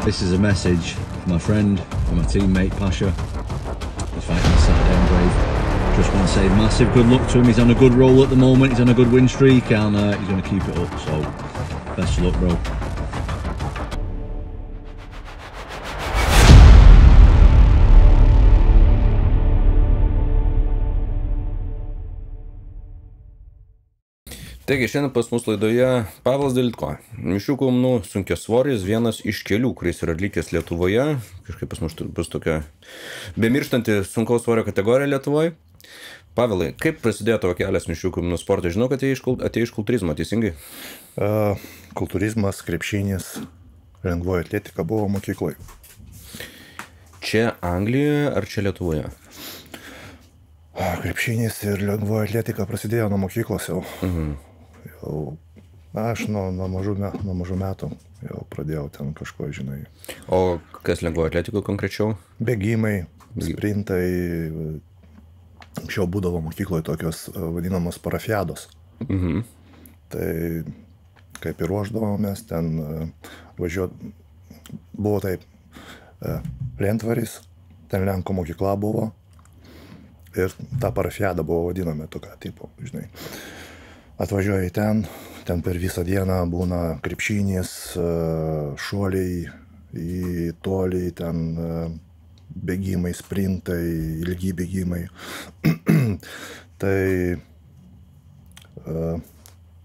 This is a message for my friend, for my teammate Pasha. He's fighting on Saturday in Brave. Just want to say massive good luck to him. He's on a good roll at the moment. He's on a good win streak and he's going to keep it up. So best of luck, bro. Taigi, šiandien pas mus laidoje Pavelas Dailidko. Mišių Kalnų sunkiasvoris, vienas iš kelių, kuris yra atlikęs Lietuvoje. Kažkaip pas mus bus tokia bemirštanti sunkaus svorio kategorija Lietuvoje. Pavelai, kaip prasidėjo tavo kelias Mišių Kalnų sporto? Žinau, kad atėjai iš kultūrizmo, teisingai? Kultūrizmas, krepšinis, lengvoji atletika buvo mokykloje. Čia Anglijoje ar čia Lietuvoje? Krepšinis ir lengvoji atletika prasidėjo nuo mokyklos jau. Jau aš nuo mažų metų jau pradėjau ten kažko, žinai. O kas lengvoji atletika konkrečiau? Bėgimai, sprintai. Anksčiau būdavo mokykloje tokios vadinamos parafiados. Tai kaip ir ruošdavomės, ten buvo taip Lentvaris, ten Lenkų mokykla buvo. Ir ta parafiada buvo vadinama tokia, tipo, žinai. Atvažiuoji ten per visą dieną būna krepšinis, šuoliai į tolį, ten bėgimai, sprintai, ilgi bėgimai. Tai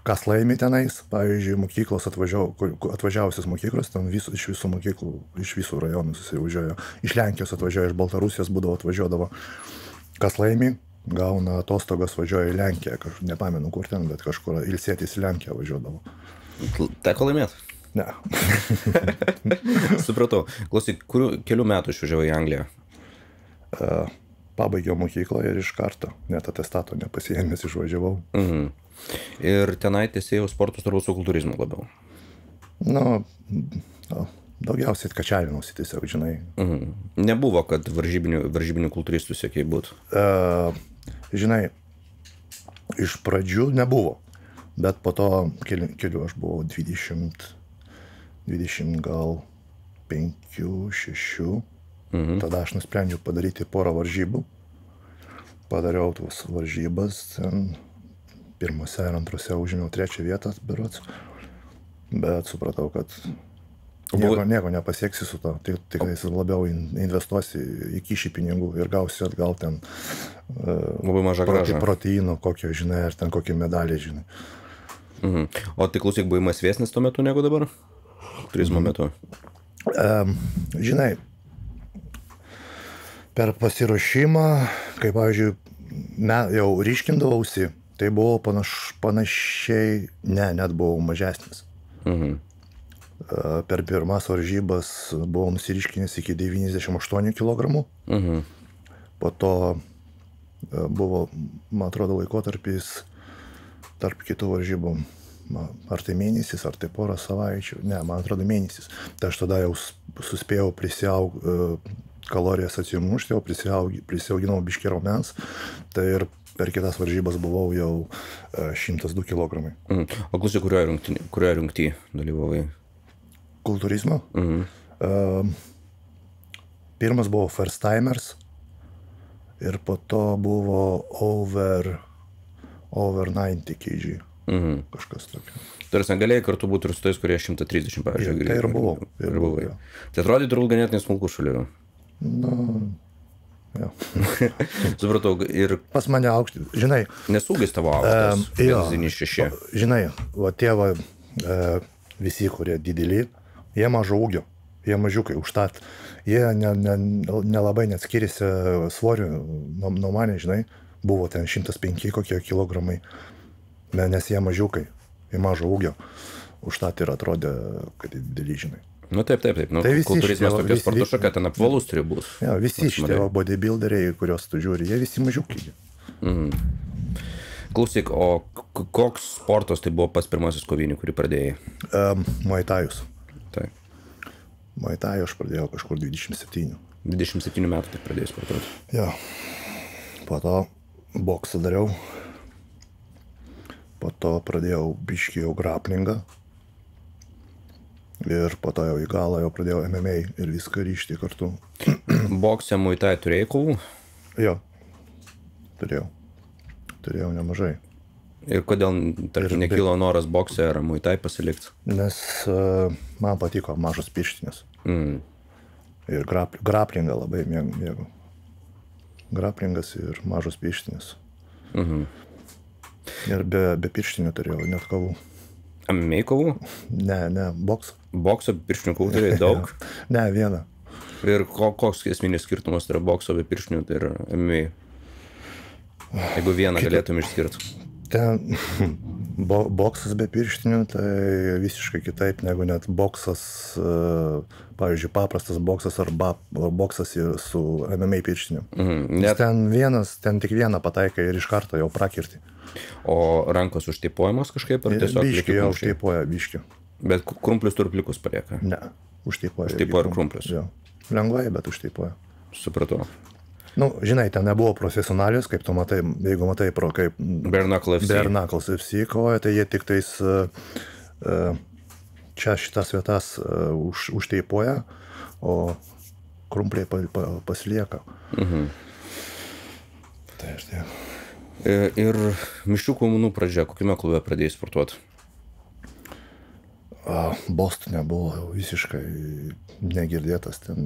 kas laimi tenais, pavyzdžiui, mokyklos atvažiavusios mokyklos, ten iš visų mokyklų, iš visų rajonų susivažiuoja. Iš Lenkijos atvažiuoja, iš Baltarusijos atvažiuodavo. Kas laimi, gauna atostogas, važiuoja į Lenkiją. Nepamenu kur ten, bet kažkur ilsėtis į Lenkiją važiuodavo. Teko laimėti? Ne. Supratau. Klausyk, kelių metų išvažiavai į Angliją? Pabaigiau mokyklą ir iš karto. Net atestato nepasiėmęs išvažiavau. Ir tenai tiesėjau sportus turbūt su kultūrizmu labiau? Daugiausiai atkačiavimusi tiesiog, žinai. Nebuvo, kad varžybinių kultūristų siekiai būtų? Žinai, iš pradžių nebuvo, bet po to kelių aš buvau 20 gal 5-6. Tada aš nusprendžiau padaryti porą varžybų. Padariau tuos varžybas, pirmose ir antrose užėmiau 3 vietą, berods. Bet supratau, kad nieko nepasieksi su to, tikrai labiau investuosi į kišį pinigų ir gausi atgal ten labai mažą grąžą. Proteino kokio, žinai, ar ten kokį medalį, žinai. O tai klausyk, buvai masvesnis tuo metu negu dabar? Turizmo metu? Žinai, per pasiruošimą, kai, pavyzdžiui, jau ryškindavausi, tai buvo panašiai, net buvau mažesnis. Per pirmas varžybas buvau nusiriškinęs iki 98 kg. Po to buvo, man atrodo, laikotarpis tarp kitų varžybų. Ar tai mėnesis, ar tai porą savaičių. Ne, man atrodo mėnesis. Tai aš tada jau suspėjau kalorijas atsimušti, jau prisiauginau biškį raumens. Tai ir per kitas varžybas buvau jau 102 kg. O klausyk, kurioje rungtyje dalyvavai? Kultūrizmo. Pirmas buvo First Timers ir po to buvo Over 90 kg. Kažkas tokio. Tarsi negalėjai kartu būti ir su tais, kurie 130, pavyzdžiui. Tai ir buvau. Tai atrodė turbūt ganėtinai smulkų šalių. Jo. Supratau, ir... Pas mane aukšti, žinai... Nesūgis tavo aukštas, 1,96. Žinai, tie visi, kurie dideli, jie mažo ūgio, jie mažiukai, užtat. Jie nelabai net skiriasi svoriu nuo mane, žinai, buvo ten 105 kokie kilogramai, nes jie mažiukai, jie mažo ūgio, užtat ir atrodė, kad dideli, žinai. Taip. Tai kultūrizmas tokia sporto šaka, ten apvalus turi bus. Jo, visi šitie bodybuilderiai, kuriuos tu žiūri, jie visi mažiukai. Klausyk, o koks sportas tai buvo pas pirmasis kovinį, kurį pradėjai? Muay Thajus. Taip. Muay Thai aš pradėjau kažkur 27. 27 metų tai pradėjai sportuoti. Jo. Po to boksą dariau. Po to pradėjau biškį jau graplingą. Ir po to jau į galą jau pradėjau MMA ir viską ryžti kartu. Bokse, Muay Thai turėjai kovų? Jo, turėjau nemažai. Ir kodėl, tarkim, nekilo noras bokse ar Muay Thai pasilikti? Nes man patiko mažos pirštinės. Ir graplingą labai mėgau. Graplingas ir mažos pirštinės. Ir be pirštinių turėjau net kovų. MMA kovų? Ne, boksą. Bokso pirštinių kovų turėjai daug? Ne, vieną. Ir koks esminis skirtumas yra bokso be pirštinių ir MMA? Jeigu vieną galėtum išskirti. Ten boksas be pirštinių, tai visiškai kitaip negu net boksas, pavyzdžiui, paprastas boksas arba boksas su MMA pirštiniu. Ten tik vieną pataikai ir iš karto jau prakirti. O rankos užteipuojamos kažkaip ar tiesiog biški jau užteipuoja, biški. Bet krumplius turplikus palieka? Ne, užteipuoja. Užteipuoja ir krumplius? Jo. Lengvai, bet užteipuoja. Supratau. Žinai, ten nebuvo profesionalius, kaip tu matai, jeigu matai kaip Bare Knuckles FC kovoja, tai jie tik tais čia šitas vietas užteipuoja, o krumpliai pasilieka. Tai aš tiek. Ir mišrių komunų pradžia, kokiame klube pradėjai sportuoti? Bostone buvo visiškai negirdėtas, ten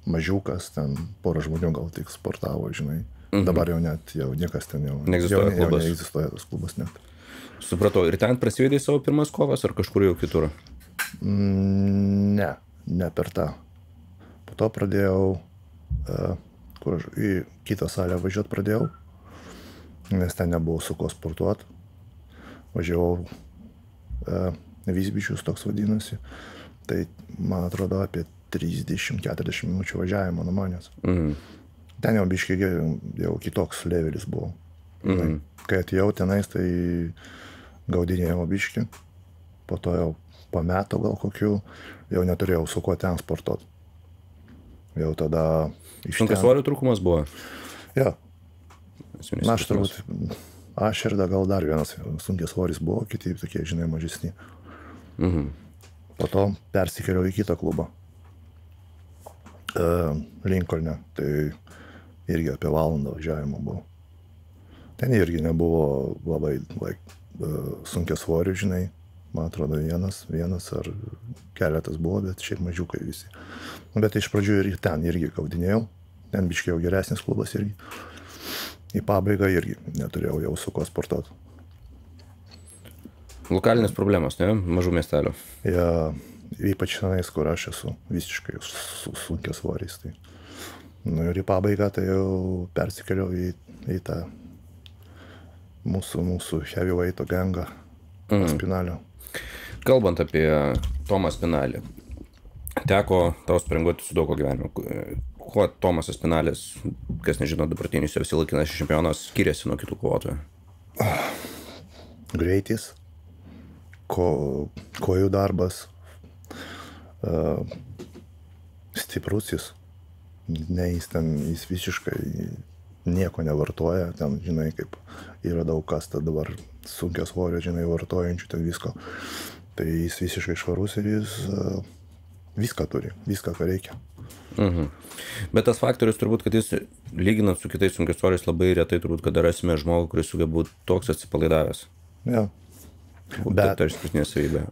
mažiukas, ten porą žmonių gal tik sportavo, žinai. Dabar jau niekas ten jau neegzistuoja tas klubas net. Supratau, ir ten prasivedai savo pirmas kovas ar kažkur jau kitur? Ne per tą. Po to pradėjau, į kitą salę važiuoti pradėjau, nes ten nebuvo su ko sportuoti. Važiavau Visbičius, toks vadinasi. Tai, man atrodo, apie 30-40 minučių važiavimo nuo manęs. Ten jau biškai jau kitoks levelis buvo. Kai atėjau tenais, tai gaudinėjau biškai. Po to jau po metų gal kokių, jau neturėjau su kuo ten sportuoti. Jau tada sunkiasvorių trūkumas buvo? Jo. Na, aš turbūt, aš ir gal dar vienas sunkiasvoris buvo, kiti tokie, žinai, mažesni. Po to persikėliau į kitą klubą. Lincolne, tai irgi apie valandą važiavimo buvo. Ten irgi nebuvo labai sunkiasvorių, žinai. Man atrodo, vienas ar keletas buvo, bet šiaip mažiukai visi. Bet iš pradžių ir ten irgi gaudinėjau. Ten biškiau geresnis klubas irgi. Į pabaigą irgi neturėjau jau su ko sportuoti. Lokalinės problemos, ne? Mažų miestelio. Ja, ypač tenais, kur aš esu visiškai su sunkiasvoriais. Tai. Ir į pabaigą tai jau persikėliau į tą mūsų heavyweight gangą Spinalio. Kalbant apie Tomą Spinalį, teko tau sprenguoti su daug ko gyvenime. Kuo Tomas Spinalis, kas nežino, dabartinis jau vsilaikinas čempionas, skiriasi nuo kitų kovotojų? Greitis, kojų darbas, stiprus jis. Jis visiškai nieko nevartoja, ten, žinai, kaip yra daug kas dabar sunkiasvorio, žinai, vartojančių ten visko. Tai jis visiškai švarus ir jis viską turi, viską, ką reikia. Bet tas faktorius turbūt, kad jis, lyginant su kitais sunkiasvoriais, labai retai turbūt, kada rasime žmogų, kuris sugebės būti toks atsipalaidavęs. Ja. Bet tai išskirtinė savybė.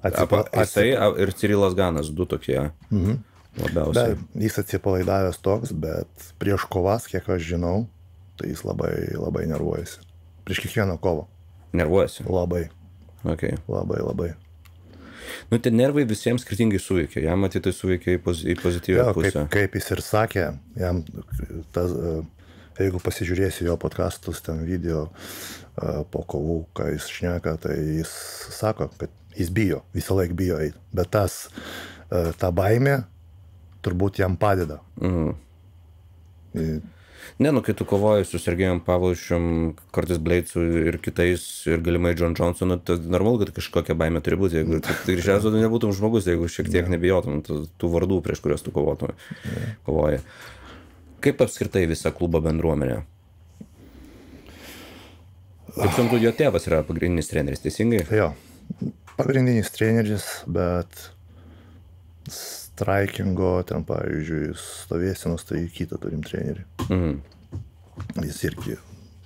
Jisai ir Cirilas Ganas, du tokie labiausiai. Bet jis atsipalaidavęs toks, bet prieš kovas, kiek aš žinau, tai jis labai, labai nervuojasi. Prieš kiekvieną kovą. Nervuojasi? Labai. Okay. Labai. Nu, tie nervai visiems skirtingai suveikia. Jam matytai suveikia į pozityvę pusę. Kaip jis ir sakė, jam tas, jeigu pasižiūrėsi jo podcastus, ten video po kovų, ką jis šneka, tai jis sako, kad jis bijo, visą laiką bijo eiti. Bet ta baimė turbūt jam padeda. Ne, nu, kai tu kovoji su Sergejum Pavlovičium, Curtis Blaydesu ir kitais, ir galimai John Johnsonu, tai normalu, kad kažkokia baimė turi būti. Jeigu tai greičiausiai tu nebūtum žmogus, jeigu šiek tiek nebijotum tų vardų, prieš kuriuos tu kovoji. Kaip apskritai visa klubo bendruomenė? Kaip suprantu, jo tėvas yra pagrindinis treneris, teisingai? Jo, pagrindinis treneris, bet strikingo, ten pavyzdžiui, stovėsenos, tai kitą turim trenerį. Jis irgi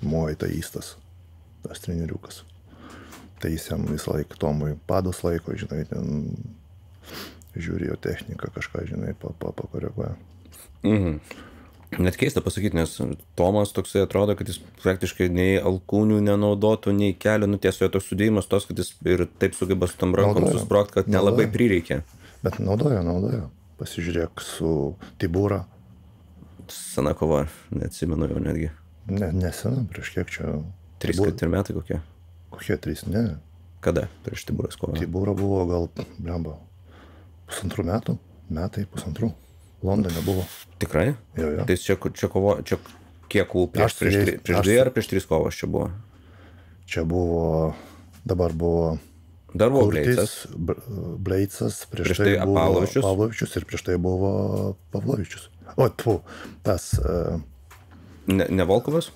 Muay Thaistas, tas treneriukas. Tai jis jam visą laiką Tomui padus laiko, žinai, ten žiūri jo techniką, kažką, žinai, pakoreguoja. Net keista pasakyti, nes Tomas toksai atrodo, kad jis praktiškai nei alkūnių nenaudotų, nei kelių, nu tiesiog toks sudėjimas tos, kad jis ir taip sugeba su tam rankom susprokt, kad nelabai prireikia. Bet naudoja. Pasižiūrėk su Tibūra. Sena kova, neatsimenu jau netgi. Nesena, prieš kiek čia... 3-4 metai kokie? Kokie 3, ne. Kada prieš Tibūros kovą? Tibūra buvo gal, blemba, 1,5 metų, metai, 1,5. Londone buvo. Tikrai? Jo. Tai čia kovo, čia kiek prieš 2 ar prieš 3 kovos čia buvo? Čia buvo, dabar buvo... Dar buvo Bleicas, prieš tai buvo Pavlovičius ir prieš tai buvo Pavlovičius. Tas... Ne Volkovas?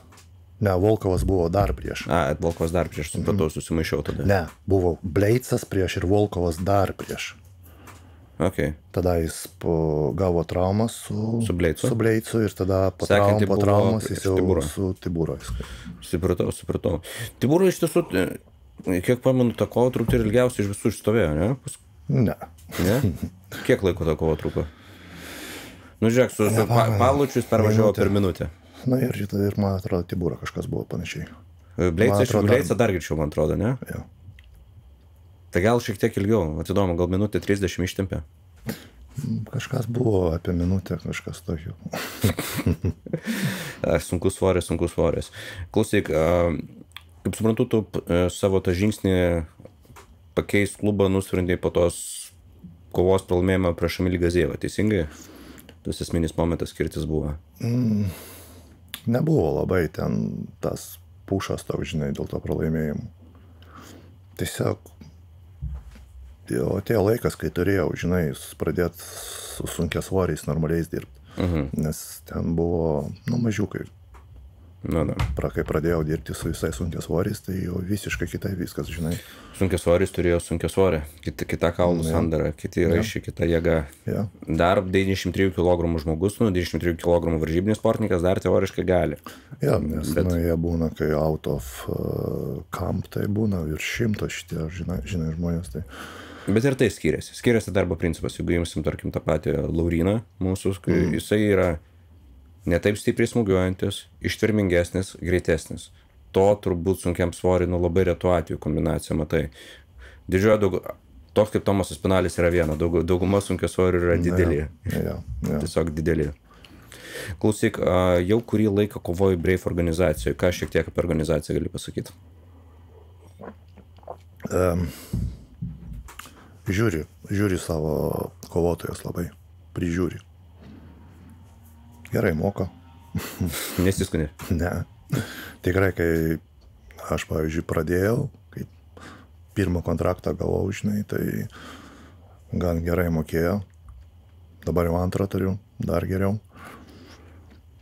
Ne, Volkovas buvo dar prieš. Volkovas dar prieš, supratau, susimaišiau tada. Ne, buvo Bleicas prieš ir Volkovas dar prieš. Okay. Tada jis gavo traumą su Bleicu ir tada po traumos jis jau su Tibūro. Supratau. Tibūro iš tiesų, kiek pamenu, ta kova truputį ir ilgiausiai iš visų išstovėjo, ne? Ne? Kiek laiko ta kova truko? Nu, žiūrėk, su Pavlovičius pervažiavo per minutę. Na ir man atrodo, Tibūro kažkas buvo panašiai. Bleicą dar greičiau, man atrodo, ne? Jo. Tai gal šiek tiek ilgiau, atidomu, gal minutę 30 ištempė? Kažkas buvo apie minutę, kažkas tokio. Sunkus svoris. Klausyk, kaip suprantu, tu savo tą žingsnį pakeis klubą nusprendėjai po tos kovos pralaimėjimą prieš Amilį Gazėjevą, teisingai? Tas esminis momentas skirtis buvo. Nebuvo labai ten tas pušas toks, žinai, dėl to pralaimėjimų. Tiesiog jau atėjo laikas, kai turėjau, žinai, pradėti su sunkiasvoriais normaliais dirbti. Nes ten buvo, mažiukai. Kai pradėjau dirbti su visai sunkiasvoriais, tai jau visiškai kitai viskas, žinai. Sunkiasvoris turėjo sunkiasvorį, kita kaulų sandara, kiti raiščiai, kita jėga. Dar 93 kg žmogus, 93 kg varžybinis sportininkas dar teoriškai gali. Nes jie būna, kai out of camp, tai būna virš 100 šitie, žinai, žmonės. Tai. Bet ir tai skiriasi. Skiriasi darbo principas. Jeigu imsim, tarkim, tą patį Lauriną mūsų, jisai yra ne taip stipriai smūgiuojantis, ištvermingesnis, greitesnis. To turbūt sunkiam svoriui, labai retų atvejų kombinacija, matai. Didžioji toks kaip Tomas Spinalis yra viena, dauguma sunkių svorių yra dideli. Tiesiog dideli. Klausyk, jau kurį laiką kovoju Brave organizacijoje. Ką šiek tiek apie organizaciją gali pasakyti? Žiūri savo kovotojas labai. Prižiūri. Gerai moka. Nesiskuni? Ne. Tikrai, kai aš, pavyzdžiui, pradėjau, kai pirmą kontraktą gavau, žinai, tai gan gerai mokėjo. Dabar jau antrą turiu, dar geriau.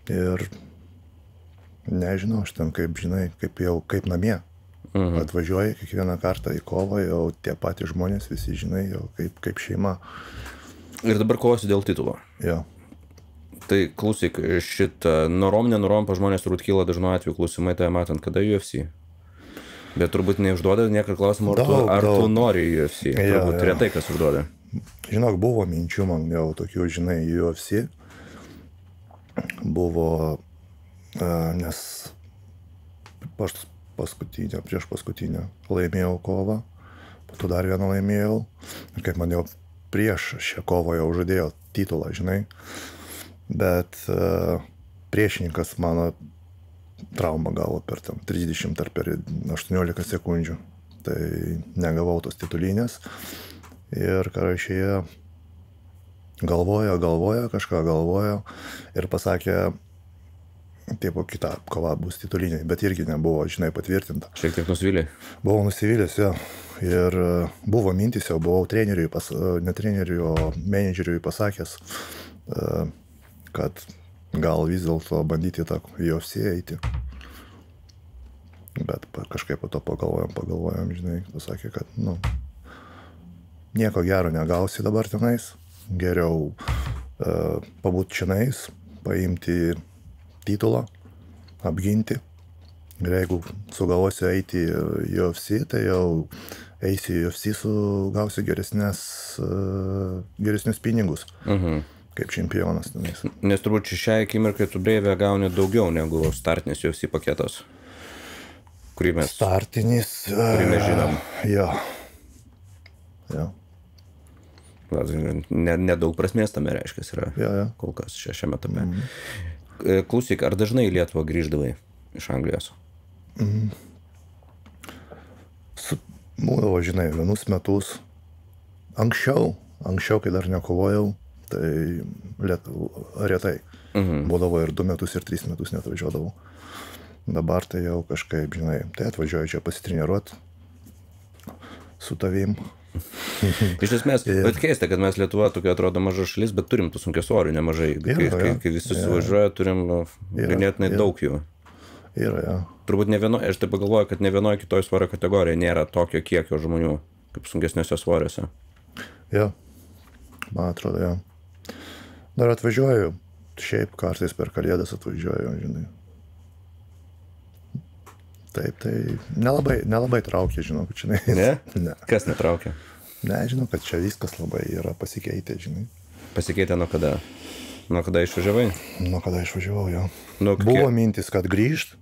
Ir nežinau, aš ten kaip, žinai, kaip namie. Atvažiuoji kiekvieną kartą į kovą, jau tie patys žmonės, visi žinai, jau kaip šeima. Ir dabar kovosi dėl titulo? Jo. Tai klausyk, šitą nenorom pa žmonės turbūt kyla dažnu atveju klausimai, tai matant, kada UFC? Bet turbūt neužduoda niekad klausimą, ar tu nori UFC? Turbūt retai kas užduoda. Žinok, buvo minčių man jau tokių, žinai, UFC. Buvo, nes prieš paskutinę laimėjau kovą, po to dar vieną laimėjau. Ir kaip man jau prieš šią kovą jau žadėjo titulą, žinai. Bet priešininkas mano traumą gavo per 30 ar per 18 sekundžių. Tai negavau tos titulinės. Ir karašėje galvojo, kažką galvojo ir pasakė, taip, kita kova bus titulinė, bet irgi nebuvo, žinai, patvirtinta. Šiek tiek nusivylė? Buvau nusivylęs, jo. Ir buvo mintis, jau buvau treneriui, ne treneriui, o menedžeriui pasakęs, kad gal vis dėlto bandyti tą UFC eiti. Bet kažkaip po to pagalvojom, žinai, pasakė, kad, nieko gero negausi dabar tenais. geriau pabūti čionais, paimti titulą, apginti. Ir jeigu sugalvosiu eiti į UFC, tai jau eisi į UFC, gausi geresnius pinigus, kaip čempionas. Nes turbūt šiai akimirkai tu breivę gauni daugiau negu startinis UFC paketas, kurį mes žinom. Jo. Nedaug prasmės tame reiškia yra kol kas šiame tame. Klausyk, ar dažnai į Lietuvą grįždavai iš Anglijos? Būdavo, žinai, vienus metus. Anksčiau, kai dar nekovojau, tai retai. Būdavo ir 2 metus, ir 3 metus net važiuodavau. Dabar tai jau kažkaip, žinai, tai atvažiuoju čia pasitreniruoti su tavim. Iš esmės, bet keista, kad mes Lietuva tokia atrodo maža šalis, bet turim tų sunkiasvorių nemažai. Kai visi suvažiuoja, turim ganėtinai daug jų. Yra. Turbūt aš taip pagalvoju, kad ne vienoje kitoje svorio kategorijoje nėra tokio kiekio žmonių, kaip sunkesniuose svoriuose. Jo, man atrodo, jo. Dar atvažiuoju, šiaip kartais per kalėdas atvažiuoju, žinai. Taip, tai nelabai traukia, žinau, kad žinai. Ne? Kas netraukia? Ne, žinau, kad čia viskas labai yra pasikeitę, žinai. Pasikeitė nuo kada? Nuo kada išvažiavai? Nuo kada išvažiavau, jo. Buvo mintis, kad grįžt,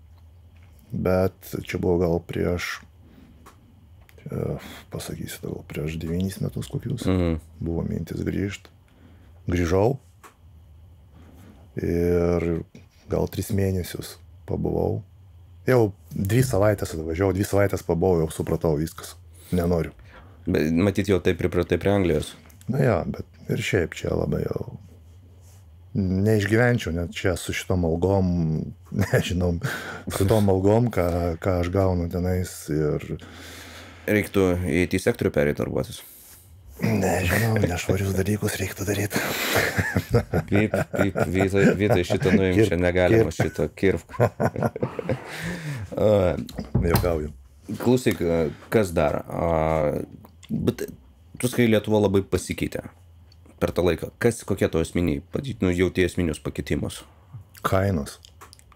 bet čia buvo gal prieš, pasakysiu, gal prieš 9 metus kokius. Buvo mintis grįžt. Grįžau ir gal 3 mėnesius pabuvau. Jau 2 savaitės atvažiavau, 2 savaitės pabuvau, jau supratau viskas. Nenoriu. Matyt, jau taip pripratai prie Anglijos. Na jo, bet ir šiaip čia labai jau neišgyvenčiau, net čia su šitom algom, nežinau, su tom algom, ką aš gaunu tenais ir... Reiktų į IT sektorių pereiti darbuotis? Nežinau, nešvarius dalykus reiktų daryti. Vytai šitą nuimti, čia negalima šitą kirvk. Juokauju. Klausyk, kas dar? Bet tu sakai, Lietuva labai pasikeitė per tą laiką. Kokie to esminiai, jauti esminius pakitimus? Kainos.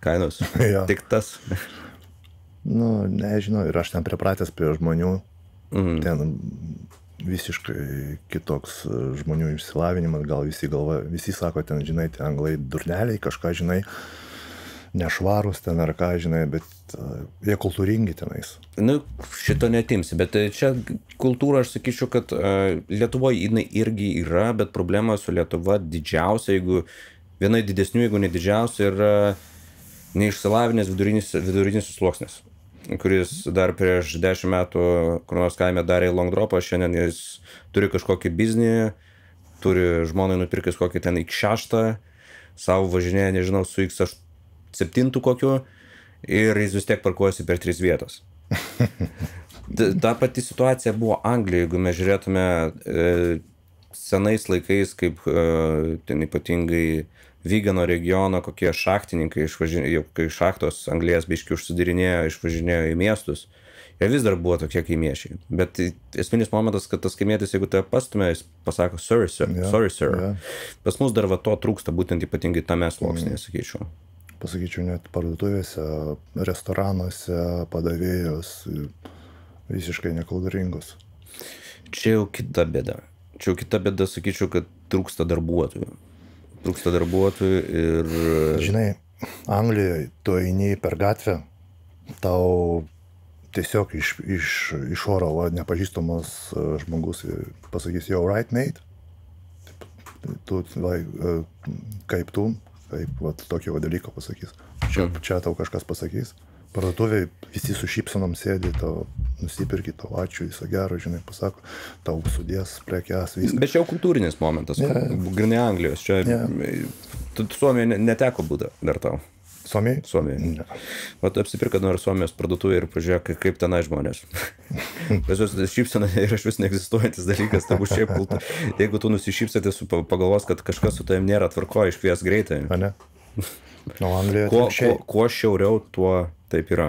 Kainos? Jo. Tik tas? Nežinau, ir aš ten pripratęs prie žmonių. Ten visiškai kitoks žmonių išsilavinimas, gal visi sako, ten, žinai, ten anglai durneliai, kažką, žinai, nešvarus ten ar ką, žinai, bet jie kultūringi tenais. Šito netimsi, bet čia kultūra, aš sakyčiau, kad Lietuvoje jinai irgi yra, bet problema su Lietuva didžiausia, viena didesnių, jeigu ne didžiausia, yra neišsilavinęs vidurinis sluoksnis, kuris dar prieš 10 metų kur nors kaime darė long dropą, šiandien jis turi kažkokį biznį, turi žmonai nupirkęs kokį ten X6, savo važinėja, nežinau, su X7 kokiu, ir jis vis tiek parkuojasi per 3 vietos. Ta pati situacija buvo Anglijoje, jeigu mes žiūrėtume senais laikais, kaip ten ypatingai Vigano regiono, kokie šachtininkai, kai šachtos anglies biškių užsidarinėjo, išvažinėjo į miestus, jie vis dar buvo tokie kaimiečiai. Bet esminis momentas, kad tas kaimietis, jeigu tave pastumė, jis pasako, sorry sir. Pas mus dar va to trūksta, būtent ypatingai tame sluoksnėje, sakyčiau. Pasakyčiau, net parduotuvėse, restoranuose, padavėjos visiškai nekultūringos. Čia jau kita bėda. Sakyčiau, kad trūksta darbuotojų. Ir... Žinai, Anglijoje tu eini per gatvę, tau tiesiog iš oro nepažįstamas žmogus pasakys, yo right mate, kaip tu, kaip tokio dalyko pasakys. Čia tau kažkas pasakys. Parduotuvėje visi su šypsenom sėdi, tau nusipirki, tau ačiū, viso gero, žinai, pasako, tau sudės prekes, viskas. Bet čia jau kultūrinis momentas, grinai Anglijos. Čia Suomijoje neteko būti dar tau. Suomijoje? Suomijoje. Vat apsipirka nors Suomijos parduotuvė ir pažiūrėk, kaip tenai žmonės. Pas jūs šypsena yra iš vis neegzistuojantis dalykas, tai bus šiaip kultūra. Jeigu tu nusišypsate, pagalvos, kad kažkas su tavim nėra tvarko, iškvies greitai. A ne? No, Anglijoje atvirkščiai. Kuo šiauriau, tuo taip yra.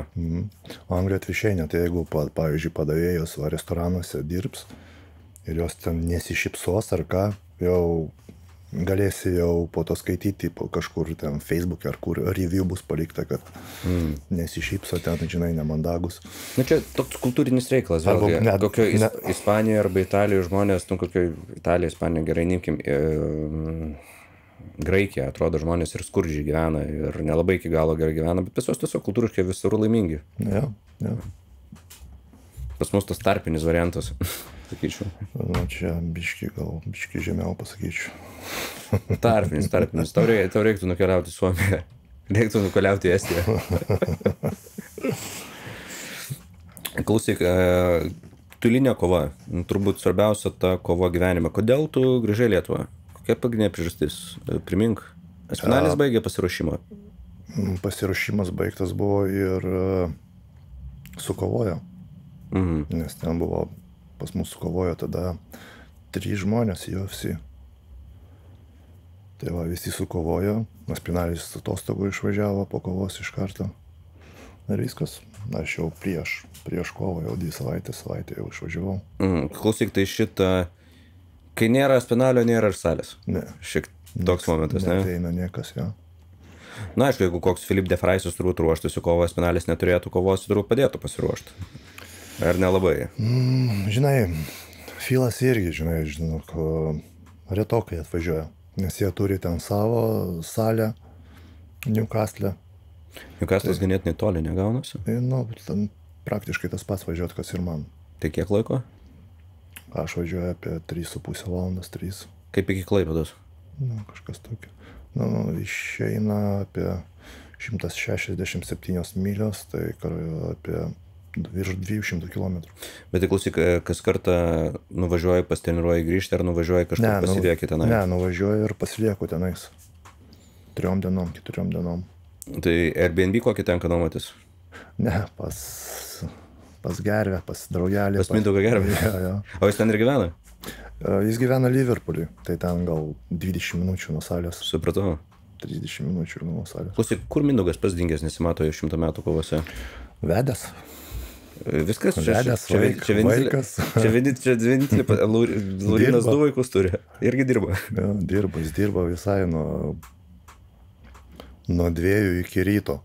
Anglijoje atvirkščiai, net jeigu, pavyzdžiui, padavėjos restoranuose dirbs ir jos ten nesišypsos ar ką, jau galėsi jau po to skaityti po kažkur ten Facebook'e ar kur review bus palikta, kad nesišypso ten, žinai, nemandagus. Na čia toks kultūrinis reikalas, vėlgi, kokio Ispanijoje arba Italijoje žmonės, kokio Italija, Ispanija, gerai nimkim, Graikija, atrodo, žmonės ir skurdžiai gyvena ir nelabai iki galo gerai gyvena, bet visos tiesiog kultūriškai visur laimingi. Ja. Pas mus tas tarpinis variantas, sakyčiau. Na, čia biški žemiau pasakyčiau. Tarpinis. Tau reiktų nukeliauti į Suomiją. Reiktų nukeliauti į Estiją. Klausyk, tiulinė kova. Turbūt svarbiausia ta kova gyvenime. Kodėl tu grįžai į Lietuvą? Kokia pagrindinė priežastis? Primink. Espinalis baigė pasiruošimą. Pasiruošimas baigtas buvo ir sukovojo. Nes ten buvo, pas mus sukovojo tada 3 žmonės UFC. Tai va, visi sukovojo, Espinalis atostogų išvažiavo po kovos iš karto. Ir viskas, aš jau prieš kovą, jau 2 savaitę jau išvažiavau. Klausyk, tai šitą, kai nėra Espinalio, nėra ir salės. Ne. Šiek toks momentas, ne? Neteina niekas, jo. Na, aišku, jeigu koks Filip de Fraisas turbūt ruoštųsi kovo, Espinalis neturėtų kovos, turbūt padėtų pasiruošti. Ar nelabai? Žinai, Filas irgi, žinai, retokai atvažiuoja, nes jie turi ten savo salę Newcastle. Newcastle'as ganėtinai toli negaunasi? Nu, ten praktiškai tas pats važiuot, kas ir man. Tai kiek laiko? Aš važiuoju apie 3,5 valandas, 3. Kaip iki Klaipėdos? Nu, kažkas tokio. Nu, išeina apie 167 mylios, tai apie virš 200 kilometrų. Bet tai klausyk, kas kartą nuvažiuoji, pasitreniruoji grįžti, ar nuvažiuoji kažkur pasilieki tenai? Ne, nuvažiuoju ir pasilieku tenais. 3 dienom, 4 dienom. Tai Airbnb kokį tenka nuomotis? Ne, pas Gervę, pas draugelį. Pas Mindaugą Gervę? Ja. O jis ten ir gyvena? Jis gyvena Liverpoolį, tai ten gal 20 minučių nuo salės. Supratau. 30 minučių nuo salės. Klausyk, kur Mindaugas pats dingęs nesimato jau 100 metų kovose? Vedęs. Viskas? Vedęs, vaikas. Čia vienintelį, Laurinas 2 vaikus turi. Irgi dirba. Ja, jis dirba visai nuo 2 iki ryto.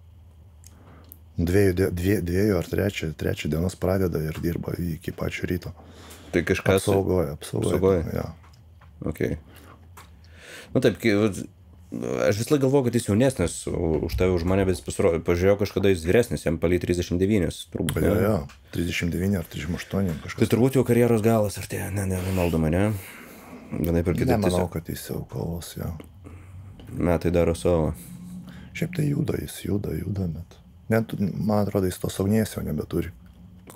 2 ar 3 dienos pradeda ir dirba iki pačio ryto. Tai kažkas... Apsaugoja. Ja. Okay. Nu taip, aš vis laik galvoju, kad jis jaunesnis už tave, už mane, bet jis pažiūrėjau kažkada jis vyresnis, jam palei 39, turbūt. Ja, 39 ar 38 kažkas. Tai turbūt jau karjeros galas, ar tai, nemaldoma, ne? Vienaip ir kitaip. Nemanau, kad jis jau kovos, ja. Metai daro savo. Šiaip tai jis juda, bet... Net, man atrodo, jis tos ugnies jau nebeturi.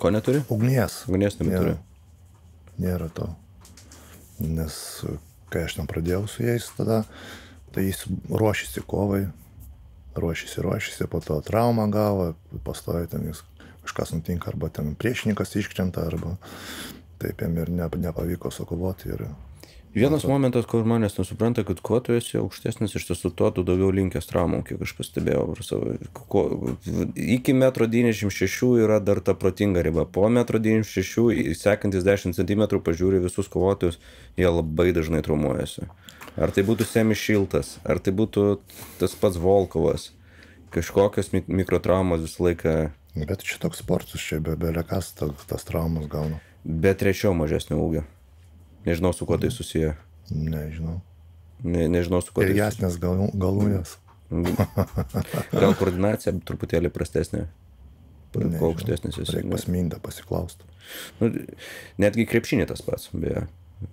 Ko neturi? Ugnies. Ugnies nebeturi. Nėra to. Nes kai aš ten pradėjau su jais tada, tai jis ruošėsi kovai, ruošėsi, po to traumą gavo, pastoja ten jis kažkas nutinka, arba ten priešininkas iškrenta, arba taip jam ir nepavyko sukovoti. Ir vienas momentas, kur žmonės nesupranta, kad kuo tu esi aukštesnis, iš tiesų tuo tu daugiau linkęs traumom, kiek aš pastebėjau. Iki 1,96 m yra dar ta protinga riba. Po 1,96 m sekantis 10 cm pažiūri visus kovotojus, jie labai dažnai traumuojasi. Ar tai būtų Semis Šiltas, ar tai būtų tas pats Volkovas. Kažkokios mikrotraumos visą laiką. Bet čia toks sportas, čia belekas tas traumas gauna. Bet rečiau mažesnio ūgio. Nežinau, su kuo tai susiję. Nežinau. Nežinau, su kuo tai susiję. Ilgesnės galūnės. Gal koordinacija truputėlį prastesnė. Kuo aukštesnis jis. Reikia pasmindą pasiklausti. Netgi krepšinė tas pats, beje.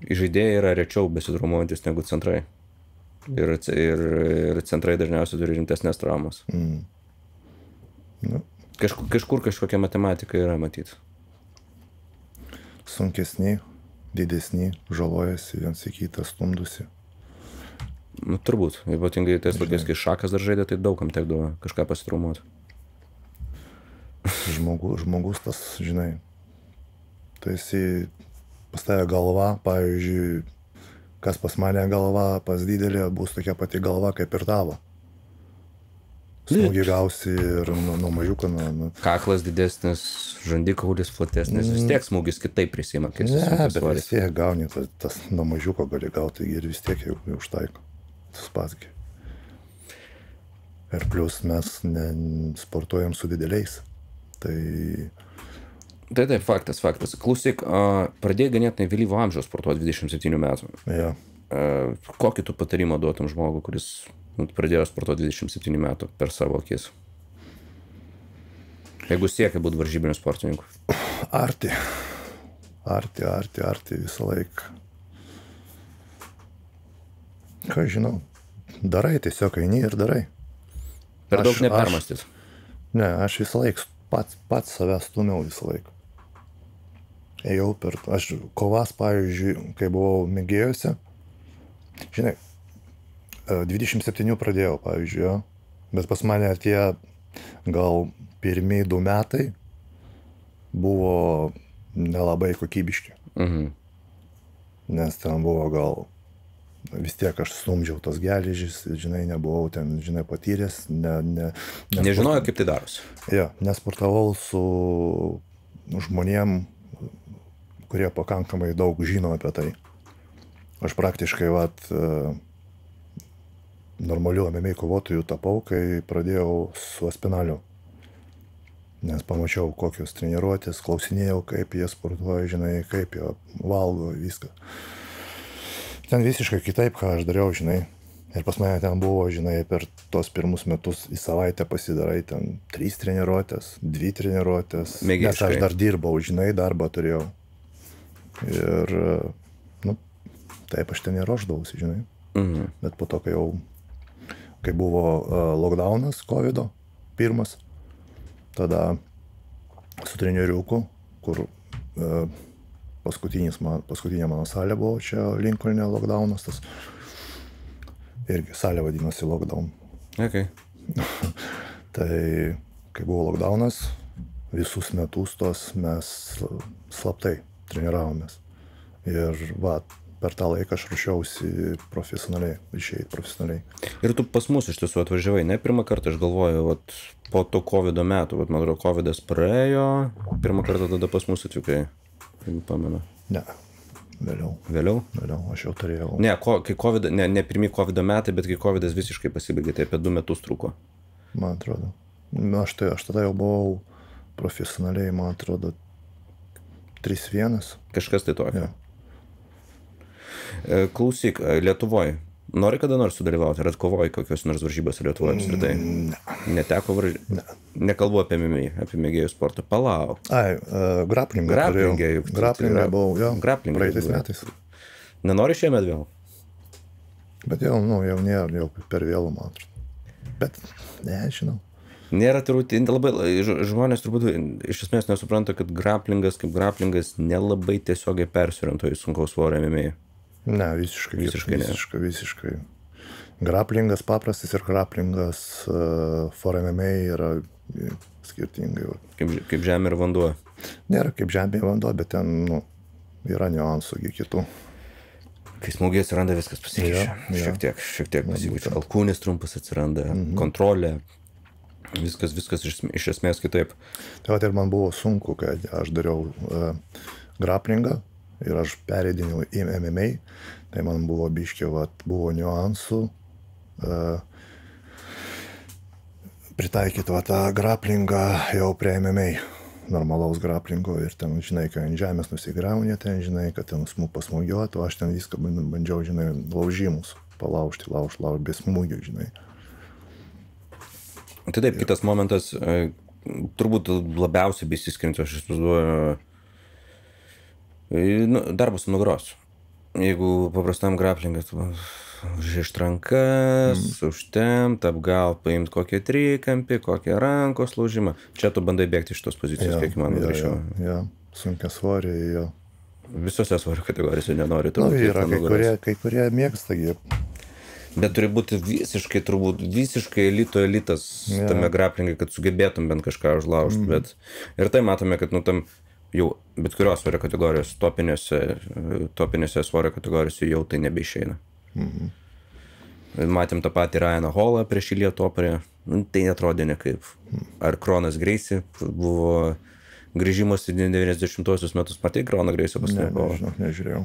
Žaidėjai yra rečiau besitraumuojantis negu centrai. Ir centrai dažniausiai turi rimtesnės traumas. Kažkur kažkokia matematika yra matyti. Sunkesni, didesni, žalojasi, viens į kitą stumdusi. Turbūt. Ypatingai tais laikais, kai šakas dar žaidė, tai daugam tekdavo kažką pasitraumuoti. Žmogus tas, žinai, tai esi pas tave galva, pavyzdžiui, kas pas mane galva, pas didelė bus tokia pati galva kaip ir tavo. smūgį gausi ir nuo mažiuko, Kaklas didesnis, žandikaulis platesnis, vis tiek smūgis kitaip prisima, kai esi ne, bet sunkiasvoris. vis tiek gauni, tas nuo mažiuko gali gauti ir vis tiek jau užtaiko. Tas pats. Ir plus mes sportuojam su dideliais. Tai Tai faktas. Klausyk, pradėjai ganėtinai vėlyvo amžiaus sportuoti 27 metų. ja. Kokį tu patarimą duotum žmogui, kuris pradėjo sportuoti 27 metų per savo akis? Jeigu siekia būti varžybiniu sportininku. Arti visą laiką. Ką žinau. Darai, tiesiog eini ir darai. Per daug nepermąstyt. Ne, aš visą laiką pats savęs stumiau visą laiką. Ėjau aš kovas, pavyzdžiui, kai buvau mėgėjose, žinai, 27 pradėjau, pavyzdžiui, jo, bet pas mane tie gal pirmieji 2 metai buvo nelabai kokybiški. Nes ten buvo gal, vis tiek aš stumdžiau tos geležys, žinai, nebuvau ten, žinai, patyręs, Nežinojau, kaip tai darosi. Ja, nesportavau su žmonėm, kurie pakankamai daug žino apie tai. Aš praktiškai, normalių MMA kovotojų tapau, kai pradėjau su Aspinaliu. Nes pamačiau, kokios treniruotės, klausinėjau, kaip jie sportuoja, žinai, kaip jie valgo, viską. Ten visiškai kitaip, ką aš dariau, žinai. Ir pas mane ten buvo, žinai, per tos pirmus metus į savaitę pasidarai ten 3 treniruotės, 2 treniruotės. Nes aš dar dirbau, žinai, darbą turėjau. Ir, taip aš ten neruošdavausi, žinai. Bet po to, kai buvo lockdownas COVID-o, pirmas, tada su treneriuku, kur paskutinė mano salė buvo čia Lincolne lockdownas, tas irgi salė vadinosi lockdown. Okay. Tai kai buvo lockdownas, visus metus tos mes slaptai treniravomės. Ir per tą laiką aš ruošiausi profesionaliai, išėjai profesionaliai. Ir tu pas mus iš tiesų atvažiavai, ne pirmą kartą, aš galvoju, po to COVID-o metų, man atrodo, COVID-as praėjo, pirmą kartą tada pas mus atvykai, jeigu pamenu. Ne, vėliau. Vėliau? Vėliau, aš jau turėjau. Ne, kai COVID, ne pirmi COVID-o metai, bet kai COVID-as visiškai pasibaigė, tai apie 2 metus truko. Man atrodo. Aš tada jau buvau profesionaliai, man atrodo, 3-1. Kažkas tai tokio. Ja. Klausyk, Lietuvoje, nori kada nors sudalyvauti, ar atkovoji kokios nors varžybos Lietuvoje apskritai? Ne. Neteko varžybos? Ne. Nekalbu apie MMA, apie mėgėjų sportą. Palauk. Graplingą turėjau. Graplingą buvau, jo, praeitais metais. Nenori šiemet vėl? Bet jau nėra, jau per vėlų, man atrodo. Bet, nežinau. Nėra turbūt, labai, žmonės turbūt iš esmės nesupranta, kad graplingas kaip graplingas nelabai tiesiogiai persiorientuoja į sunkaus svorio MMA. Ne, visiškai. Graplingas paprastas ir graplingas for MMA yra skirtingai. Kaip žemė ir vanduo. Nėra kaip žemė ir vanduo, bet ten yra niuansų kitų. Kai smūgiai atsiranda, viskas pasikeičia. Šiek tiek pasikeičia. Alkūnis trumpas atsiranda, kontrolė. Viskas iš esmės kitaip. Tai ir man buvo sunku, kad aš dariau graplingą ir aš pereidinėjau į MMA, tai man buvo biškė, buvo niuansų pritaikyti tą graplingą jau prie MMA, normalaus graplingo ir ten, žinai, kai ant žemės nusigraunė, ten, žinai, kad ten pasmūgiuotų, aš ten viską bandžiau, žinai, laužimus palaužti, be smūgių, žinai. Tai taip, kitas momentas, turbūt labiausiai besiskiriantis, aš įsivaizduoju, darbas su nugaros. Jeigu paprastam graplingas, užrišt rankas, užtempt, atgal, paimti kokią trikampį, kokią rankos laužimą. Čia tu bandai bėgti iš tos pozicijos, kiek man greičiau. Ja, sunkia svorė, jo. Visose svorio kategorijose nenori. Yra kai kurie mėgsta. Bet turi būti visiškai elitas tame graplingai, kad sugebėtum bent kažką užlaužti. Bet ir tai matome, kad tam jau bet kurios svorio kategorijos, topinėse svorio kategorijose jau tai nebeišeina. Matėm tą patį Ryaną Hallą prieš Ilją Toparį, Tai atrodė ne kaip. Ar Kronas Greisi buvo grįžimas į 90-osius metus, matai Kroną Greisio pastarį? Ne, nežiūrėjau.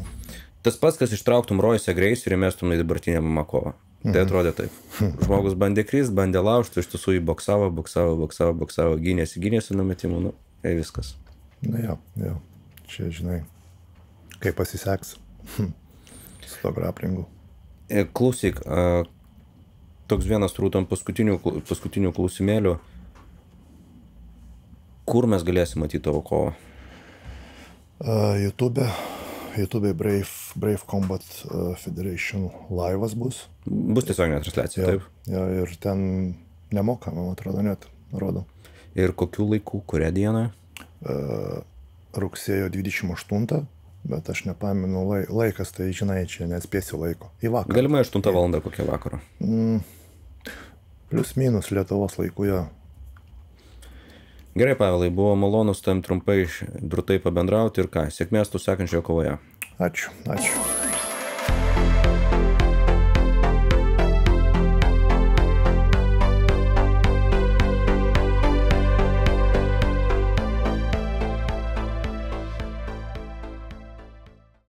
Tas pats, kas ištrauktum Royce Greisį ir įmestum į dabartinę Makovą. Tai atrodė taip. Žmogus bandė krist, bandė laužti, iš tiesų jį boksavo, gynėsi numetimų, nu, tai viskas. Na jo, čia žinai, kaip pasiseks su to graplingu. Klausyk, toks vienas trūtam paskutinių klausimėlių. Kur mes galėsim matyti tavo kovą? YouTube Brave Combat Federation laivas bus. Bus tiesioginė transliacija, taip? Ja, ir ten nemokama, man atrodo, net rodo. Ir kokių laikų, kurią dieną? Rugsėjo 28, bet aš nepamenu laikas, tai žinai, čia nespėsiu laiko. Į vakarą. Galimai 8 valandą kokią vakarą? Plius minus Lietuvos laiku, jo. Gerai, Pavelai, buvo malonu su tam trumpai, drūtai pabendrauti ir ką, sėkmės tu sekančioje kovoje. Ačiū.